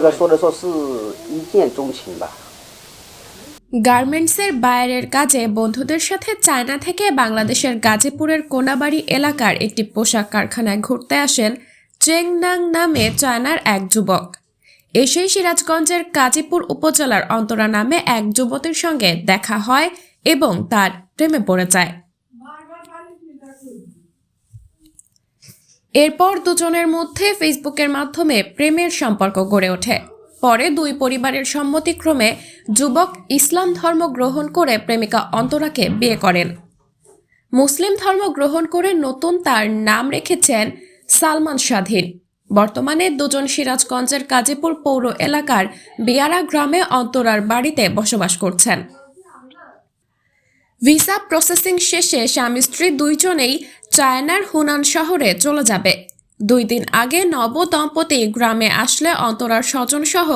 个说的说是一见钟情吧。 গার্মেন্টসের বায়ারের কাজে বন্ধুদের সাথে চায়না থেকে বাংলাদেশের গাজীপুরের কোনাবাড়ি এলাকার একটি পোশাক কারখানায় ঘুরতে আসেন চেং নাং নামে চায়নার এক যুবক। এসেই সিরাজগঞ্জের গাজীপুর উপজেলার অন্তরা নামে এক যুবতীর সঙ্গে দেখা হয় এবং তার প্রেমে পড়ে যায়। এরপর দুজনের মধ্যে ফেসবুকের মাধ্যমে প্রেমের সম্পর্ক গড়ে ওঠে। পরে দুই পরিবারের সম্মতিক্রমে যুবক ইসলাম ধর্ম গ্রহণ করে প্রেমিকা অন্তরাকে বিয়ে করেন। মুসলিম ধর্ম গ্রহণ করে নতুন তার নাম রেখেছেন সালমান স্বাধীন। বর্তমানে দুজন সিরাজগঞ্জের গাজীপুর পৌর এলাকার বিয়ারা গ্রামে অন্তরার বাড়িতে বসবাস করছেন। ভিসা প্রসেসিং শেষে স্বামী স্ত্রী দুইজনেই চায়নার হুনান শহরে চলে যাবে। 2 দিন আগে নব দম্পতি গ্রামে আসলে অন্তরার স্বজন সহ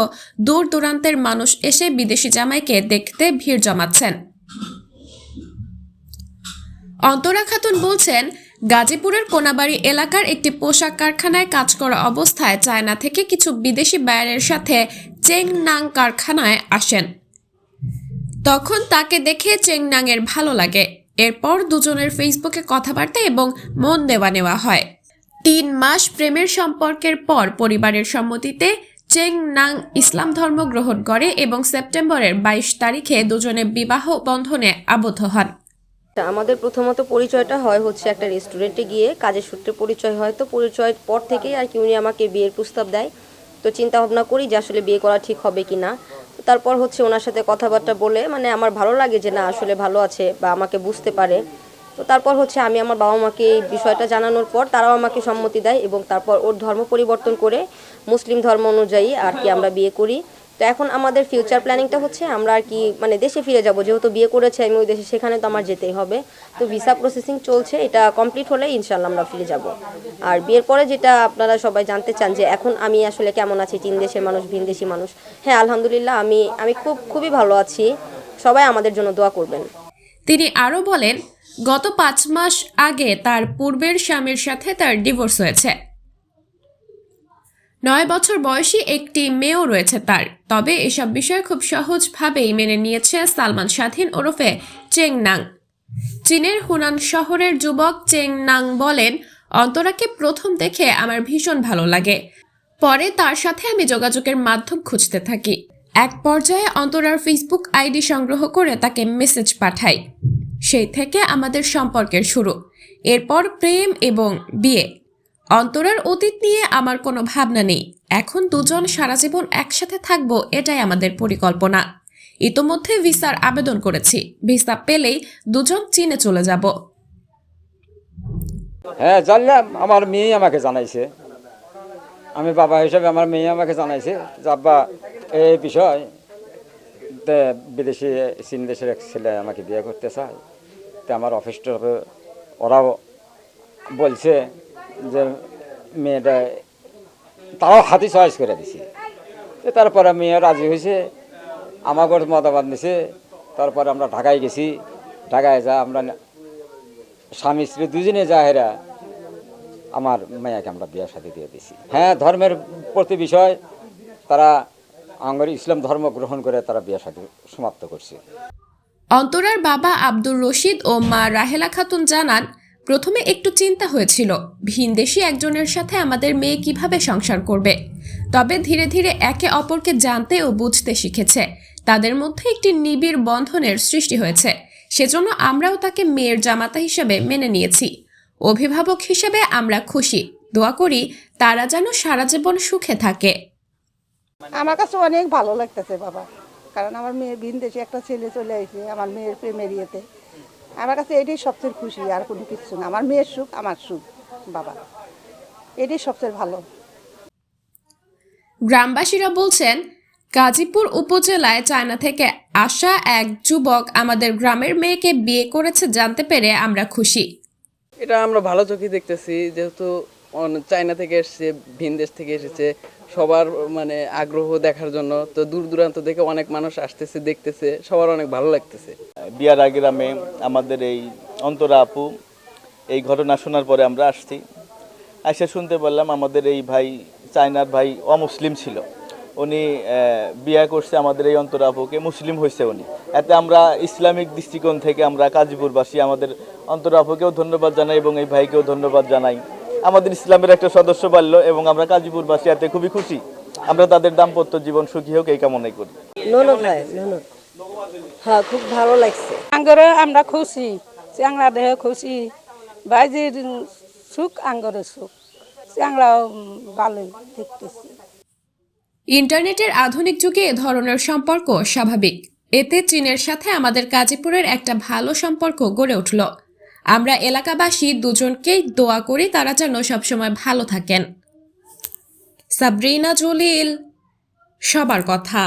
দূর দূরান্তের মানুষ এসে বিদেশি জামাইকে দেখতে ভিড় জমাচ্ছেন। অন্তরা খাতুন বলছেন, গাজীপুরের কোনাবাড়ি এলাকার একটি পোশাক কারখানায় কাজ করা অবস্থায় চায়না থেকে কিছু বিদেশি বায়ারের সাথে চেং নাং কারখানায় আসেন। তখন তাকে দেখে চেং নাং এর ভালো লাগে। এরপর দুজনের ফেসবুকে কথাবার্তা এবং মন দেওয়া নেওয়া হয়। 3 মাস প্রেমের সম্পর্কের পর পরিবারের সম্মতিতে চেং নাং ইসলাম ধর্ম গ্রহণ করে এবং সেপ্টেম্বরের 22 তারিখে দুজনে বিবাহ বন্ধনে আবদ্ধ হন। আমাদের প্রথমত পরিচয়টা হয় হচ্ছে একটা রেস্টুরেন্টে গিয়ে কাজের সূত্রে পরিচয় হয়। তো পরিচয়ের পর থেকেই আর কি উনি আমাকে বিয়ের প্রস্তাব দেয়। তো চিন্তা ভাবনা করি যে আসলে বিয়ে করা ঠিক হবে কি না। তারপর হচ্ছে ওনার সাথে কথাবার্তা বলে মানে আমার ভালো লাগে যে না আসলে ভালো আছে বা আমাকে বুঝতে পারে। তো তারপর হচ্ছে আমি আমার বাবা মাকে এই বিষয়টা জানানোর পর তারাও আমাকে সম্মতি দেয় এবং তারপর ওর ধর্ম পরিবর্তন করে মুসলিম ধর্ম অনুযায়ী আর কি আমরা বিয়ে করি। তো এখন আমাদের ফিউচার প্ল্যানিংটা হচ্ছে আমরা আর কি মানে দেশে ফিরে যাব, যেহেতু বিয়ে করেছে আমি ওই দেশে, সেখানে তো আমার যেতেই হবে। তো ভিসা প্রসেসিং চলছে, এটা কমপ্লিট হলে ইনশাল্লাহ আমরা ফিরে যাব। আর বিয়ের পরে যেটা আপনারা সবাই জানতে চান যে এখন আমি আসলে কেমন আছি, 3 দেশের মানুষ, ভিনদেশি মানুষ, হ্যাঁ আলহামদুলিল্লাহ আমি খুবই ভালো আছি। সবাই আমাদের জন্য দোয়া করবেন। তিনি আরও বলেন, গত 5 মাস আগে তার পূর্বের স্বামীর সাথে তার ডিভোর্স হয়েছে। 9 বছর বয়সী একটি মেয়েও রয়েছে তার। তবে এসব বিষয় খুব সহজভাবেই মেনে নিয়েছে সালমান স্বাধীন ওরফে চেং নাং। চীনের হুনান শহরের যুবক চেং নাং বলেন, অন্তরাকে প্রথম দেখে আমার ভীষণ ভালো লাগে। পরে তার সাথে আমি যোগাযোগের মাধ্যম খুঁজতে থাকি। এক পর্যায়ে অন্তরার ফেসবুক আইডি সংগ্রহ করে তাকে মেসেজ পাঠাই। সেই থেকে আমাদের সম্পর্কের শুরু। এরপর প্রেম এবং বিয়ে। অন্তরার অতীত নিয়ে আমার কোনো ভাবনা নেই। এখন দুজন সারা জীবন একসাথে থাকবো, এটাই আমাদের পরিকল্পনা। ইতোমধ্যে ভিসার আবেদন করেছি। ভিসা পেলেই দুজন চীনে চলে যাব। হ্যাঁ জানলাম, আমার মেয়ে আমাকে জানাইছে। আমি বাবা হিসাবে আমার মেয়ে আমাকে জানাইছে যে আব্বা এই বিষয় বিদেশি চীন দেশের এক ছেলে আমাকে বিয়ে করতে চায়। তো আমার অফিসটা ওরাও বলছে যে মেয়েটা, তারাও হাতি চয়েস করে দিছে। তারপরে মেয়ে রাজি হয়েছে, আমাকে মতামত নিছে। তারপরে আমরা ঢাকায় গেছি। ঢাকায় যা আমরা স্বামী স্ত্রী দুজনে যা হেরা আমার মেয়েকে আমরা বিয়ে শাদী দিয়ে দিছি। হ্যাঁ, ধর্মের প্রতি বিষয় তারা আমার ইসলাম ধর্ম গ্রহণ করে তারা বিয়ে শাদী সমাপ্ত করছে। অন্তরার বাবা আব্দুর রশিদ ও মা রাহেলা খাতুন জানান, প্রথমে একটু চিন্তা হয়েছিল ভিনদেশী একজনের সাথে আমাদের মেয়ে কিভাবে সংসার করবে। তবে ধীরে ধীরে একে অপরকে জানতে ও বুঝতে শিখেছে। তাদের মধ্যে একটি নিবিড় বন্ধনের সৃষ্টি হয়েছে। সেজন্য আমরাও তাকে মেয়ের জামাতা হিসেবে মেনে নিয়েছি। অভিভাবক হিসেবে আমরা খুশি। দোয়া করি তারা যেন সারা জীবন সুখে থাকে। আমার কাছে অনেক ভালো লাগতেছে বাবা, কারণ আমার মেয়ে ভিনদেশে একটা ছেলে চলে আসছে আমার মেয়ের প্রেমের ইয়েতে। আমার কাছে এটাই সবচেয়ে খুশি, আর কোনো কিছু না। আমার মেয়ের সুখ আমার সুখ বাবা, এটাই সবচেয়ে ভালো। গ্রামবাসীরা বলছেন, গাজীপুর উপজেলায় চায়না থেকে আসা এক যুবক আমাদের গ্রামের মেয়েকে বিয়ে করেছে জানতে পেরে আমরা খুশি। এটা আমরা ভালো চোখে দেখতেছি, যেহেতু চায়না থেকে এসেছে, ভিন দেশ থেকে এসেছে, সবার মানে আগ্রহ দেখার জন্য। তো দূর দূরান্ত থেকে অনেক মানুষ আসতেছে, দেখতেছে, সবার অনেক ভালো লাগতেছে। বিয়ারা গ্রামে আমাদের এই অন্তরা আপু এই ঘটনা শোনার পরে আমরা আসছি। এসে শুনতে পারলাম আমাদের এই ভাই চায়নার ভাই অমুসলিম ছিল, উনি বিয়ে করছে আমাদের এই অন্তরা আপুকে, মুসলিম হয়েছে উনি। এতে আমরা ইসলামিক দৃষ্টিকোণ থেকে আমরা গাজীপুরবাসী আমাদের অন্তরা আপুকেও ধন্যবাদ জানাই এবং এই ভাইকেও ধন্যবাদ জানাই। আমাদের ইসলামের একটা সদস্য বাড়ল এবং আমরা গাজীপুরবাসী এতে খুবই খুশি। আমরা তাদের দাম্পত্য জীবন সুখী হোক এই কামনাই করি। ননদ হয়, ননদ। হ্যাঁ, খুব ভালো লাগছে। আঙ্গরে আমরা খুশি, চ্যাংরা দেহে খুশি, বাইজির সুখ আঙ্গরে সুখ, চ্যাংরাও ভালোই দেখতেছি। ইন্টারনেটের আধুনিক যুগে এ ধরনের সম্পর্ক স্বাভাবিক। এতে চীনের সাথে আমাদের গাজীপুরের একটা ভালো সম্পর্ক গড়ে উঠল। আমরা এলাকাবাসী দুজনকেই দোয়া করি তারা যেন সবসময় ভালো থাকেন। সাবরিনা জলিল, সবার কথা।